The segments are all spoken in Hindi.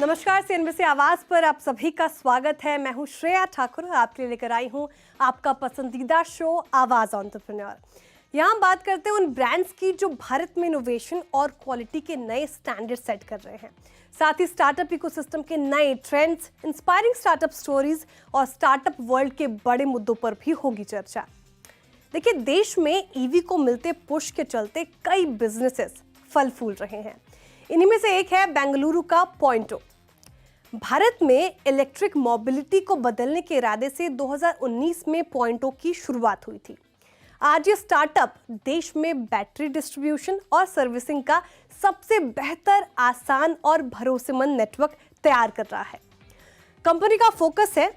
नमस्कार, सीएनबीसी आवाज पर आप सभी का स्वागत है। मैं हूं श्रेया ठाकुर, आपके लिए लेकर आई हूं आपका पसंदीदा शो आवाज एंटरप्रेन्योर। यहां बात करते हैं उन ब्रांड्स की जो भारत में इनोवेशन और क्वालिटी के नए स्टैंडर्ड सेट कर रहे हैं। साथ ही स्टार्टअप इकोसिस्टम के नए ट्रेंड्स, इंस्पायरिंग स्टार्टअप स्टोरीज और स्टार्टअप वर्ल्ड के बड़े मुद्दों पर भी होगी चर्चा। देखिए, देश में ईवी को मिलते पुश के चलते कई बिजनेसेस फल फूल रहे हैं। इन्हीं में से एक है बेंगलुरु का पॉइंटो। भारत में इलेक्ट्रिक मोबिलिटी को बदलने के इरादे से 2019 में पॉइंटो की शुरुआत हुई थी। आज ये स्टार्टअप देश में बैटरी डिस्ट्रीब्यूशन और सर्विसिंग का सबसे बेहतर, आसान और भरोसेमंद नेटवर्क तैयार कर रहा है। कंपनी का फोकस है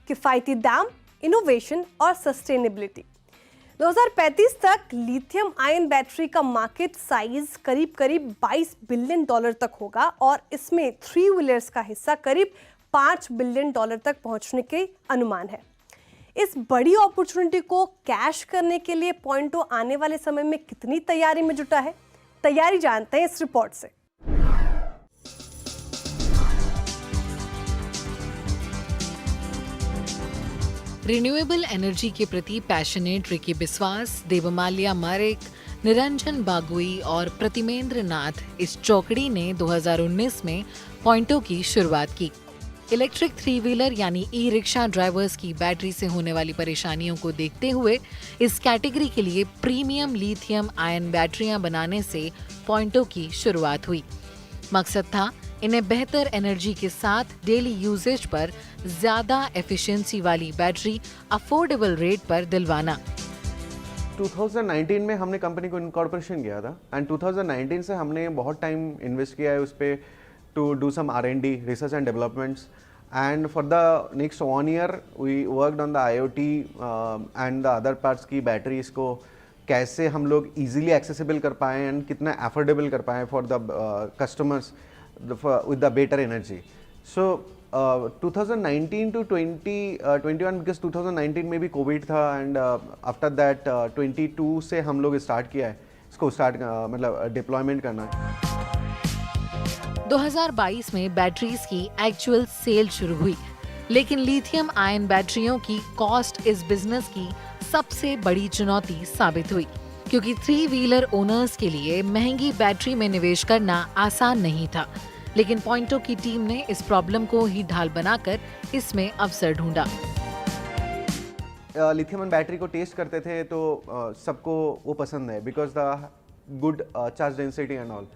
किफायती दाम, इनोवेशन और सस्टेनेबिलिटी। 2035 तक लिथियम आयन बैटरी का मार्केट साइज करीब 22 बिलियन डॉलर तक होगा और इसमें 3 व्हीलर्स का हिस्सा करीब 5 बिलियन डॉलर तक पहुंचने के अनुमान है। इस बड़ी अपॉर्चुनिटी को कैश करने के लिए पॉइंटो आने वाले समय में कितनी तैयारी में जुटा है, तैयारी जानते हैं इस रिपोर्ट से। रिन्यूएबल एनर्जी के प्रति पैशनेट रिकी बिस्वास, देवमाल्या मारेक, निरंजन बागुई और प्रतिमेंद्र नाथ इस चौकड़ी ने 2019 में पॉइंटो की शुरुआत की। इलेक्ट्रिक 3 व्हीलर यानी ई रिक्शा ड्राइवर्स की बैटरी से होने वाली परेशानियों को देखते हुए इस कैटेगरी के लिए प्रीमियम लिथियम आयन बैटरियां बनाने से पॉइंटो की शुरुआत हुई। मकसद था इन्हें बेहतर एनर्जी के साथ डेली यूजेज पर ज्यादा एफिशिएंसी वाली बैटरी अफोर्डेबल रेट पर दिलवाना। 2019 में हमने कंपनी को इनकॉर्पोरेशन किया था एंड 2019 से हमने बहुत टाइम इन्वेस्ट किया है उस पर to do some R&D, research and developments, and for the next 1 year we worked on the IoT and the other parts की बैटरीज को कैसे हम लोग इजीली एक्सेसिबल कर पाएँ एंड कितना अफोर्डेबल कर पाएँ for the customers with the better energy. So 2019 to 2021 because 2019 में भी कोविड था एंड आफ्टर दैट 22 से हम लोग स्टार्ट किया है इसको मतलब डिप्लॉयमेंट करना। 2022 में बैटरीज की एक्चुअल सेल शुरू हुई, लेकिन लिथियम आयन बैटरियों की कॉस्ट इस बिजनेस की सबसे बड़ी चुनौती साबित हुई, क्योंकि 3 व्हीलर ओनर्स के लिए महंगी बैटरी में निवेश करना आसान नहीं था। लेकिन पॉइंटो की टीम ने इस प्रॉब्लम को ही ढाल बनाकर इसमें अवसर ढूंढा। लिथियम बैटरी को टेस्ट करते थे तो सबको वो पसंद है because the good charge density and all,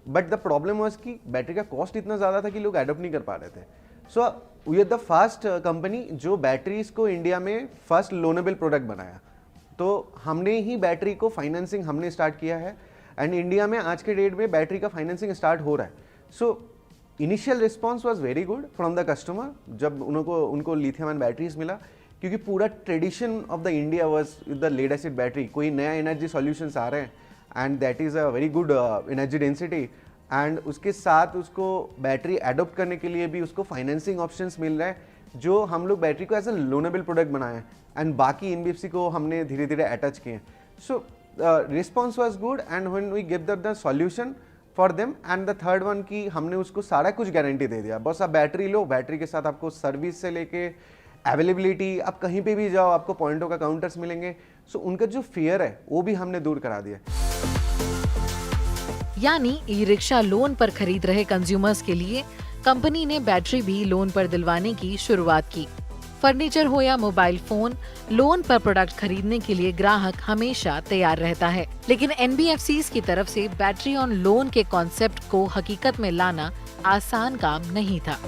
but the problem was कि बैटरी का कॉस्ट इतना ज़्यादा था कि लोग एडॉप्ट नहीं कर पा रहे थे। So we are the first company जो बैटरीज को इंडिया में फर्स्ट लोनेबल प्रोडक्ट बनाया। तो हमने ही बैटरी को फाइनेंसिंग हमने स्टार्ट किया है एंड इंडिया में आज के डेट में बैटरी का फाइनेंसिंग स्टार्ट हो रहा है। So initial response was very good from the customer जब उनको लिथियम आयन बैटरीज मिला, क्योंकि पूरा tradition of the India was with the lead acid battery. कोई नया एनर्जी सॉल्यूशंस आ रहे हैं and that is a very good energy density, and उसके साथ उसको बैटरी एडोप्ट करने के लिए भी उसको फाइनेंसिंग ऑप्शंस मिल रहे हैं जो हम लोग बैटरी को एज अ लोनेबल प्रोडक्ट बनाए हैं एंड बाकी NBFC को हमने धीरे धीरे अटैच किए। So response was good and when we give the solution for them, and the third one की हमने उसको सारा कुछ गारंटी दे दिया। बस आप बैटरी लो, बैटरी के साथ आपको सर्विस से लेके अवेलेबिलिटी, आप कहीं पे भी जाओ आपको पॉइंटो का काउंटर्स मिलेंगे। सो उनका जो फियर है वो भी हमने दूर करा दिया। यानी ई रिक्शा लोन पर खरीद रहे कंज्यूमर्स के लिए कंपनी ने बैटरी भी लोन पर दिलवाने की शुरुआत की। फर्नीचर हो या मोबाइल फोन, लोन पर प्रोडक्ट खरीदने के लिए ग्राहक हमेशा तैयार रहता है, लेकिन NBFCs की तरफ से बैटरी ऑन लोन के कॉन्सेप्ट को हकीकत में लाना आसान काम नहीं था।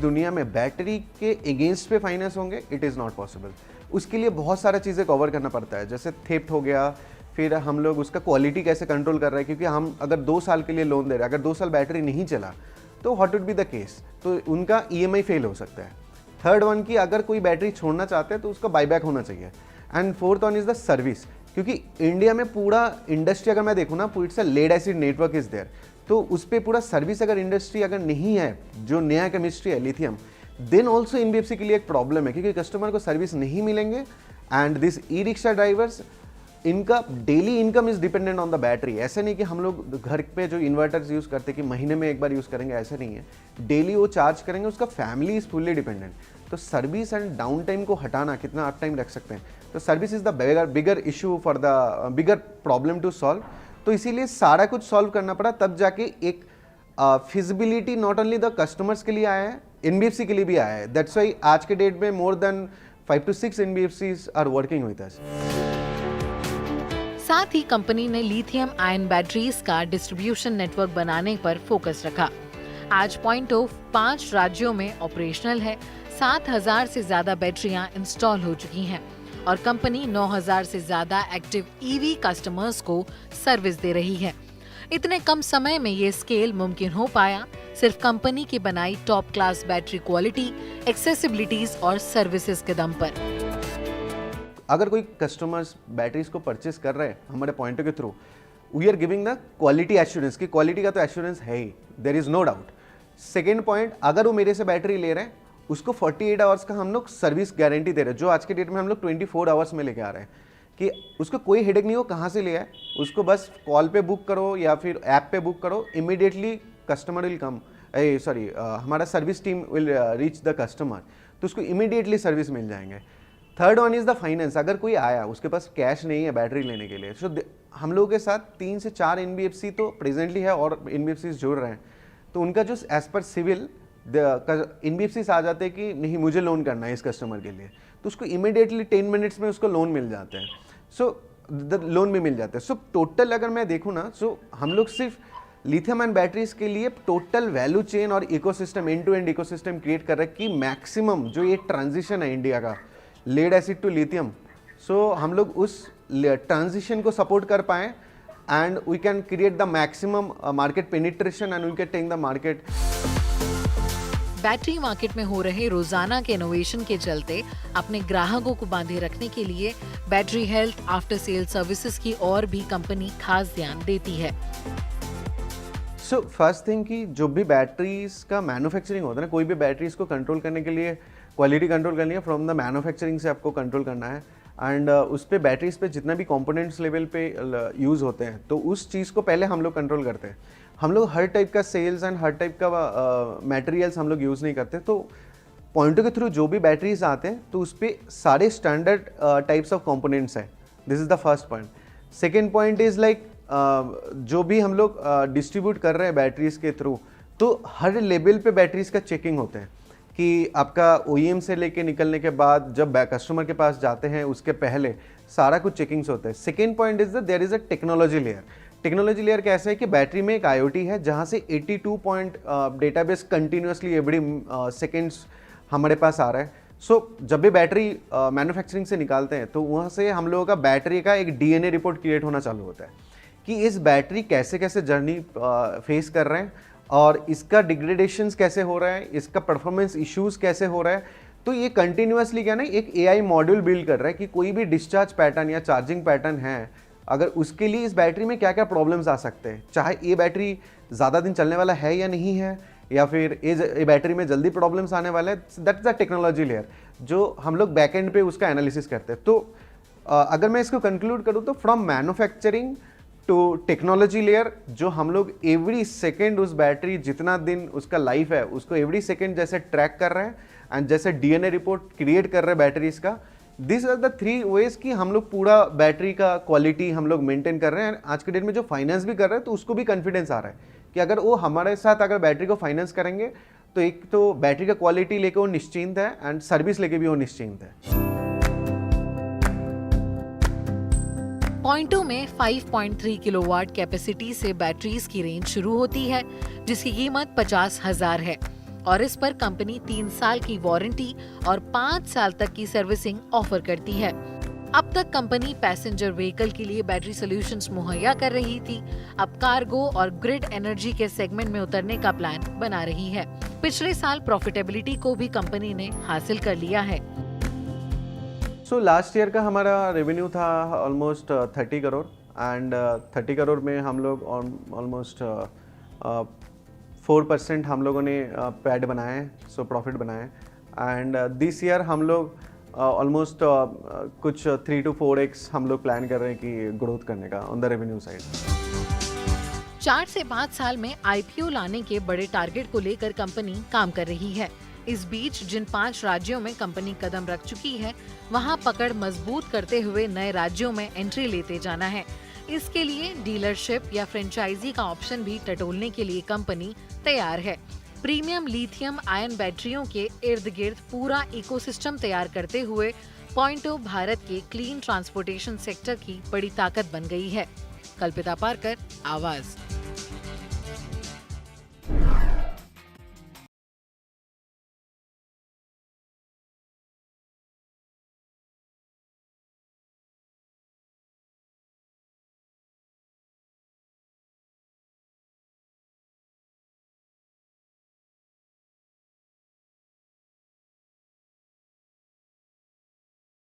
दुनिया में बैटरी के अगेंस्ट पे फाइनेंस होंगे, इट इज़ नॉट पॉसिबल। उसके लिए बहुत सारा चीज़ें कवर करना पड़ता है, जैसे थेफ्ट हो गया, फिर हम लोग उसका क्वालिटी कैसे कंट्रोल कर रहे हैं, क्योंकि हम अगर 2 साल के लिए लोन दे रहे हैं, अगर 2 साल बैटरी नहीं चला तो what would be the case, तो उनका EMI फेल हो सकता है। थर्ड वन की अगर कोई बैटरी छोड़ना चाहते हैं तो उसका बाईबैक होना चाहिए। And fourth one is the service, क्योंकि इंडिया में पूरा इंडस्ट्री अगर मैं देखूँ ना, it's a lead acid network is there, तो उस पर पूरा सर्विस अगर इंडस्ट्री अगर नहीं है, जो नया केमिस्ट्री है लिथियम, देन ऑल्सो NBFC के लिए एक प्रॉब्लम है, क्योंकि कस्टमर को सर्विस नहीं मिलेंगे and this e rickshaw drivers इनका daily income is dependent on the battery. ऐसे नहीं कि हम लोग घर पे जो इन्वर्टर्स यूज़ करते हैं कि महीने में एक बार यूज़ करेंगे, ऐसे नहीं है। डेली वो चार्ज करेंगे, उसका फैमिली इज़ फुल्ली डिपेंडेंट। तो सर्विस एंड डाउन टाइम को हटाना, कितना अप टाइम रख सकते हैं, तो service is the bigger issue for the bigger problem to solve. तो इसीलिए सारा कुछ सॉल्व करना पड़ा, तब जाके एक feasibility not only the customers के लिए आया है, एनबीएफसी के लिए भी आया है। दैट्स वाई आज के डेट में more than 5 to 6 NBFCs are working with us. साथ ही कंपनी ने लिथियम आयन बैटरीज का डिस्ट्रीब्यूशन नेटवर्क बनाने पर फोकस रखा। आज पॉइंटो 5 राज्यों में ऑपरेशनल है। 7,000 से ज्यादा बैटरियां इंस्टॉल हो चुकी हैं और कंपनी 9,000 से ज्यादा एक्टिव ईवी कस्टमर्स को सर्विस दे रही है। इतने कम समय में ये स्केल मुमकिन हो पाया सिर्फ कंपनी की बनाई टॉप क्लास बैटरी क्वालिटी, एक्सेसिबिलिटीज और सर्विसेज के दम पर। अगर कोई कस्टमर्स बैटरीज को परचेस कर रहे हैं हमारे पॉइंटो के through, we are giving the quality assurance, की क्वालिटी का तो एश्योरेंस है ही, there is no doubt. Second point, अगर वो मेरे से बैटरी ले रहे हैं, उसको 48 आवर्स का हम लोग सर्विस गारंटी दे रहे हैं, जो आज के डेट में हम लोग 24 आवर्स में लेके आ रहे हैं, कि उसको कोई हेडेक नहीं हो कहाँ से लिया है, उसको बस कॉल पे बुक करो या फिर ऐप पे बुक करो, इमीडिएटली कस्टमर विल कम, हमारा service team will reach the customer, तो उसको इमीडिएटली सर्विस मिल जाएंगे। Third one is the finance. अगर कोई आया उसके पास कैश नहीं है बैटरी लेने के लिए, सो हम लोगों के साथ 3 से 4 एनबीएफसी तो प्रेजेंटली है और एनबीएफसी जुड़ रहे हैं, तो उनका जो एज पर सिविल एनबीएफसी आ जाते हैं कि नहीं मुझे लोन करना है इस कस्टमर के लिए, तो उसको इमीडिएटली 10 मिनट्स में उसको लोन मिल जाते हैं, सो द लोन भी मिल जाते हैं। सो टोटल अगर मैं देखूँ ना, सो हम लोग सिर्फ लिथियम आयन बैटरीज के लिए टोटल वैल्यू चेन और ecosystem, end to end ecosystem create कर रहे हैं कि मैक्सिमम जो ये ट्रांजिशन है इंडिया का lead acid to lithium, so हम लोग उस ट्रांजिशन को सपोर्ट कर पाएँ and we can create the maximum market penetration and we can take the market. Battery market में हो रहे रोजाना के इनोवेशन के चलते अपने ग्राहकों को बांधे रखने के लिए battery health, after sale services की और भी कंपनी खास ध्यान देती है। सो फर्स्ट थिंग कि जो भी बैटरीज का मैन्युफैक्चरिंग होता है ना, कोई भी बैटरीज को कंट्रोल करने के लिए क्वालिटी कंट्रोल करनी है, फ्रॉम द मैन्युफैक्चरिंग से आपको कंट्रोल करना है एंड उस पे बैटरीज पे जितना भी कंपोनेंट्स लेवल पे यूज़ होते हैं, तो उस चीज़ को पहले हम लोग कंट्रोल करते हैं। हम लोग हर टाइप का सेल्स एंड हर टाइप का मटेरियल्स हम लोग यूज़ नहीं करते, तो पॉइंटो के थ्रू जो भी बैटरीज आते हैं तो उस पर सारे स्टैंडर्ड टाइप्स ऑफ कंपोनेंट्स हैं। This is the first point. Second point is like जो भी हम लोग डिस्ट्रीब्यूट कर रहे हैं बैटरीज के थ्रू, तो हर लेवल पे बैटरीज का चेकिंग होते हैं कि आपका OEM से लेके निकलने के बाद जब कस्टमर के पास जाते हैं उसके पहले सारा कुछ चेकिंग्स होता है। Second point is there is a technology layer. Technology layer कैसे है कि बैटरी में एक IoT है जहाँ से 82 point database continuously every seconds हमारे पास आ रहा है। सो जब भी बैटरी मैन्युफैक्चरिंग से निकालते हैं तो वहाँ से हम लोगों का बैटरी का एक DNA रिपोर्ट क्रिएट होना चालू होता है कि इस बैटरी कैसे कैसे जर्नी फेस कर रहे हैं और इसका डिग्रेडेशंस कैसे हो रहा है, इसका परफॉर्मेंस इश्यूज कैसे हो रहा है। तो ये कंटिन्यूसली क्या ना एक AI मॉड्यूल बिल्ड कर रहा है कि कोई भी डिस्चार्ज पैटर्न या चार्जिंग पैटर्न है, अगर उसके लिए इस बैटरी में क्या क्या प्रॉब्लम्स आ सकते हैं, चाहे ये बैटरी ज़्यादा दिन चलने वाला है या नहीं है, या फिर ये बैटरी में जल्दी प्रॉब्लम्स आने वाले हैं, that is the technology layer जो हम लोग बैकएंड पे उसका एनालिसिस करते हैं। तो अगर मैं इसको कंक्लूड करूँ तो from manufacturing to technology layer, जो हम लोग एवरी सेकेंड उस बैटरी जितना दिन उसका लाइफ है उसको एवरी सेकेंड जैसे ट्रैक कर रहे हैं एंड जैसे DNA रिपोर्ट क्रिएट कर रहे हैं बैटरीज का, दिस आर द 3 वेज कि हम लोग पूरा बैटरी का क्वालिटी हम लोग मेंटेन कर रहे हैं। आज के डेट में जो फाइनेंस भी कर रहे हैं तो उसको भी कॉन्फिडेंस आ रहा है कि अगर वो हमारे साथ अगर बैटरी को फाइनेंस करेंगे तो एक तो बैटरी का क्वालिटी लेके वो निश्चिंत है एंड सर्विस लेके भी वो निश्चिंत है। पॉइंटो में 5.3 किलोवाट कैपेसिटी से बैटरीज की रेंज शुरू होती है जिसकी कीमत 50,000 है और इस पर कंपनी 3 साल की वारंटी और 5 साल तक की सर्विसिंग ऑफर करती है। अब तक कंपनी पैसेंजर व्हीकल के लिए बैटरी सॉल्यूशंस मुहैया कर रही थी, अब कार्गो और ग्रिड एनर्जी के सेगमेंट में उतरने का प्लान बना रही है। पिछले साल प्रॉफिटेबिलिटी को भी कंपनी ने हासिल कर लिया है। सो लास्ट ईयर का हमारा रेवेन्यू था ऑलमोस्ट 30 करोड़ एंड 30 करोड़ में हम लोग ऑलमोस्ट 4% हम लोगों ने पैड बनाए, सो प्रॉफिट बनाए एंड दिस ईयर हम लोग ऑलमोस्ट कुछ 3 to 4x हम लोग प्लान कर रहे हैं कि ग्रोथ करने का ऑन द रेवेन्यू साइड। 4 से 5 साल में आईपीओ लाने के बड़े टारगेट को लेकर कंपनी काम कर रही है। इस बीच जिन 5 राज्यों में कंपनी कदम रख चुकी है, वहां पकड़ मजबूत करते हुए नए राज्यों में एंट्री लेते जाना है। इसके लिए डीलरशिप या फ्रेंचाइजी का ऑप्शन भी टटोलने के लिए कंपनी तैयार है। प्रीमियम लिथियम आयन बैटरियों के इर्द गिर्द पूरा इकोसिस्टम तैयार करते हुए पॉइंटो भारत के क्लीन ट्रांसपोर्टेशन सेक्टर की बड़ी ताकत बन गई है। कल्पिता पारकर, आवाज।